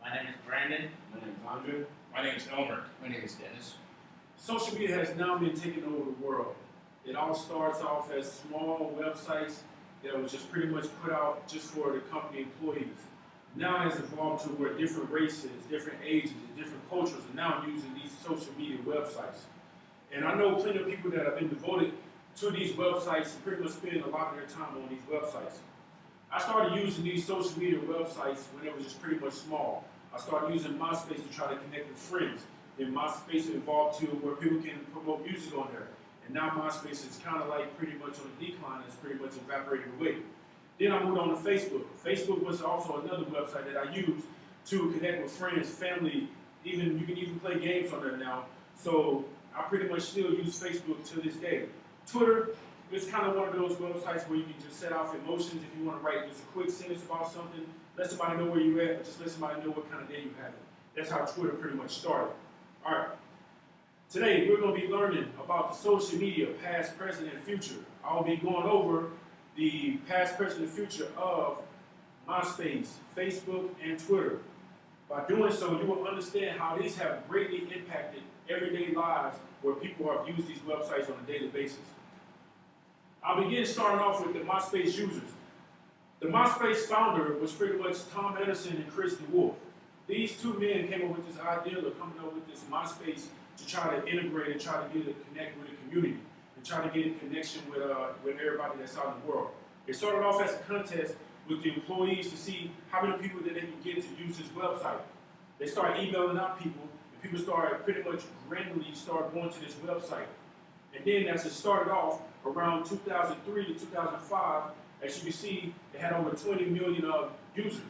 My name is Brandon. My name is Andre. My name is Elmer. My name is Dennis. Social media has now been taking over the world. It all starts off as small websites that was just pretty much put out just for the company employees. Now it has evolved to where different races, different ages, and different cultures are now using these social media websites. And I know plenty of people that have been devoted to these websites and pretty much spend a lot of their time on these websites. I started using these social media websites when it was just pretty much small. I started using MySpace to try to connect with friends. Then MySpace evolved to where people can promote music on there. And now MySpace is kind of like pretty much on the decline. It's pretty much evaporated away. Then I moved on to Facebook. Facebook was also another website that I used to connect with friends, family. You can even play games on there now. So I pretty much still use Facebook to this day. Twitter is kind of one of those websites where you can just set off emotions if you want to write just a quick sentence about something. Let somebody know where you're at, or just let somebody know what kind of day you have. That's how Twitter pretty much started. All right. Today, we're going to be learning about the social media, past, present, and future. I'll be going over the past, present, and future of MySpace, Facebook, and Twitter. By doing so, you will understand how these have greatly impacted everyday lives where people have used these websites on a daily basis. I'll begin starting off with the MySpace users. The MySpace founder was pretty much Tom Anderson and Chris DeWolf. These two men came up with this idea of coming up with this MySpace to try to integrate and try to get it connect with the community and try to get a connection with everybody that's out in the world. It started off as a contest with the employees to see how many people that they can get to use this website. They started emailing out people, and people started pretty much randomly start going to this website. And then as it started off around 2003 to 2005, as you can see, it had over 20 million users.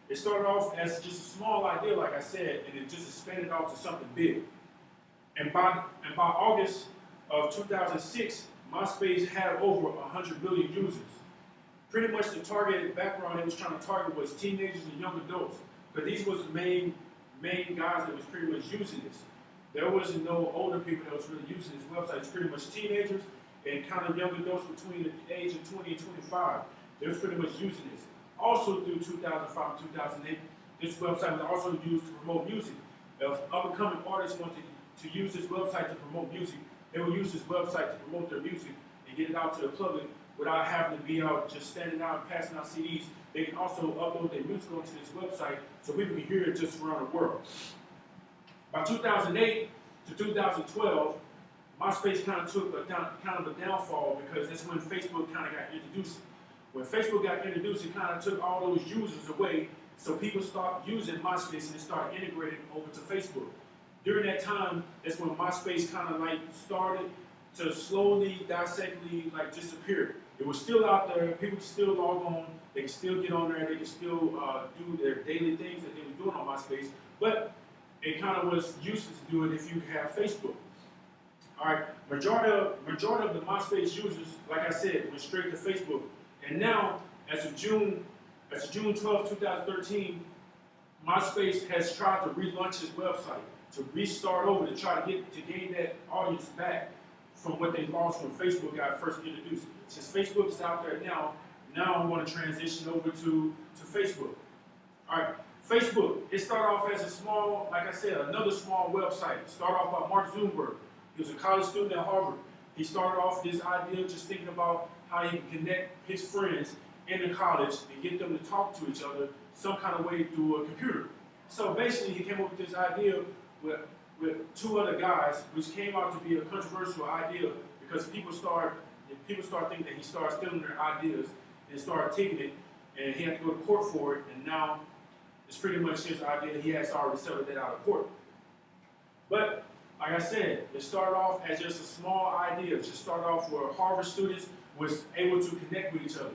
It started off as just a small idea, like I said, and it just expanded out to something big. And by August of 2006, MySpace had over 100 million users. Pretty much the targeted background it was trying to target was teenagers and young adults, but these was the main guys that was pretty much using this. There wasn't no older people that was really using this website. It's pretty much teenagers and kind of young adults between the age of 20 and 25. They was pretty much using this. Also through 2005 and 2008, this website was also used to promote music. If up-and-coming artists wanted to use this website to promote music, they would use this website to promote their music and get it out to the public without having to be out just standing out and passing out CDs. They can also upload their music onto this website so people can hear it just around the world. By 2008 to 2012, MySpace kind of took a downfall because that's when Facebook kind of got introduced. When Facebook got introduced, it kind of took all those users away, so people stopped using MySpace and it started integrating over to Facebook. During that time, that's when MySpace kind of like started to slowly, dissectly like disappear. It was still out there, people could still log on, they could still get on there, they could still do their daily things that they were doing on MySpace, but it kind of was useless to do it if you have Facebook. All right, majority of the MySpace users, like I said, went straight to Facebook. And now, as of June 12, 2013, MySpace has tried to relaunch his website, to restart over, to try to gain that audience back from what they lost when Facebook got first introduced. Since Facebook is out there now I want to transition over to Facebook. All right, Facebook, it started off as a small, like I said, another small website. It started off by Mark Zuckerberg. He was a college student at Harvard. He started off this idea just thinking about how he can connect his friends in the college and get them to talk to each other some kind of way through a computer. So basically, he came up with this idea with two other guys, which came out to be a controversial idea because people start thinking that he started stealing their ideas and started taking it, and he had to go to court for it, and now it's pretty much his idea. He has already settled that out of court. But like I said, it started off as just a small idea. It just started off where Harvard students was able to connect with each other.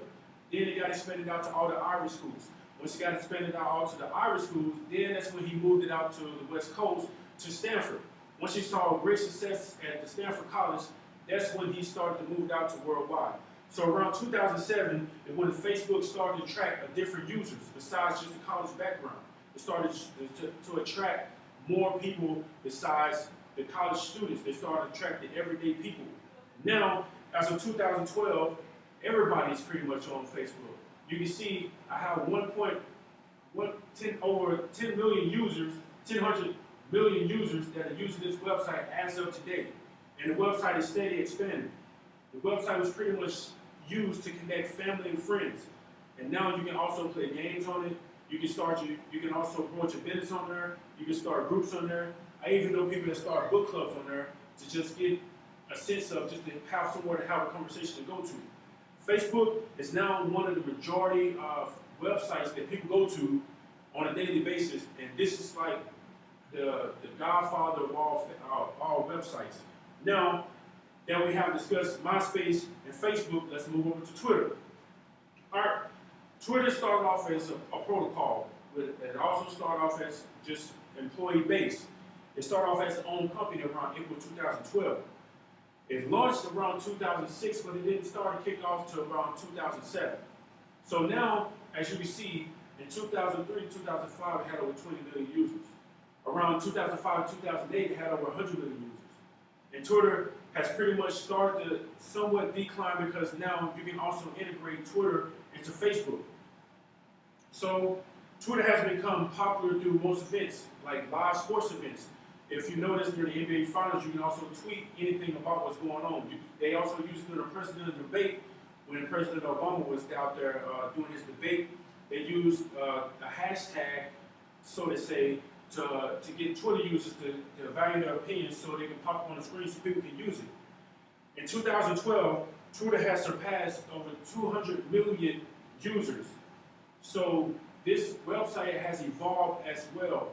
Then it got expanded out to all the Irish schools. Once it got expanded out all to the Irish schools, then that's when he moved it out to the West Coast, to Stanford. Once he saw great success at the Stanford College, that's when he started to move it out to worldwide. So around 2007 is when Facebook started to attract different users besides just the college background. It started to attract more people besides the college students. They started to attract the everyday people. Now, as of 2012, everybody's pretty much on Facebook. You can see I have over 10 million users, 100 million users that are using this website as of today. And the website is steady expanding. The website was pretty much used to connect family and friends. And now you can also play games on it. You can also promote your business on there. You can start groups on there. I even know people that start book clubs on there to just get a sense of just to have somewhere to have a conversation to go to. Facebook is now one of the majority of websites that people go to on a daily basis, and this is like the godfather of all websites. Now that we have discussed MySpace and Facebook, let's move over to Twitter. All right, Twitter started off as a protocol. It also started off as just employee-based. It started off as its own company around April 2012. It launched around 2006, but it didn't start to kick off to around 2007. So now, as you can see, in 2003, 2005, it had over 20 million users. Around 2005, 2008, it had over 100 million users. And Twitter has pretty much started to somewhat decline because now you can also integrate Twitter into Facebook. So Twitter has become popular through most events, like live sports events. If you notice during the NBA Finals, you can also tweet anything about what's going on. They also used it in the presidential debate when President Obama was out there doing his debate. They used a hashtag, so to say, to get Twitter users to value their opinions so they can pop up on the screen so people can use it. In 2012, Twitter has surpassed over 200 million users. So this website has evolved as well.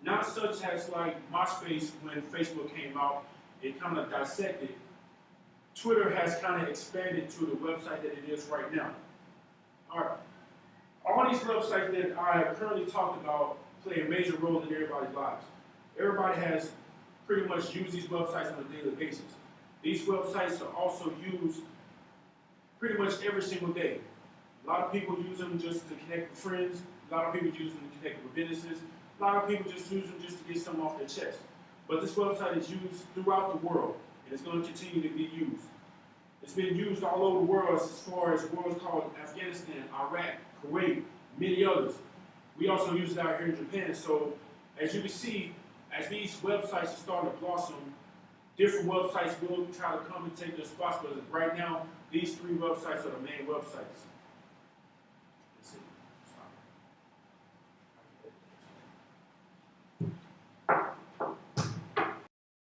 Not such as like MySpace when Facebook came out, it kind of dissected. Twitter has kind of expanded to the website that it is right now. All right. All these websites that I have currently talked about play a major role in everybody's lives. Everybody has pretty much used these websites on a daily basis. These websites are also used pretty much every single day. A lot of people use them just to connect with friends. A lot of people use them to connect with businesses. A lot of people just use them just to get something off their chest. But this website is used throughout the world, and it's going to continue to be used. It's been used all over the world as far as worlds called Afghanistan, Iraq, Kuwait, many others. We also use it out here in Japan. So as you can see, as these websites are starting to blossom, different websites will try to come and take their spots. But right now, these three websites are the main websites.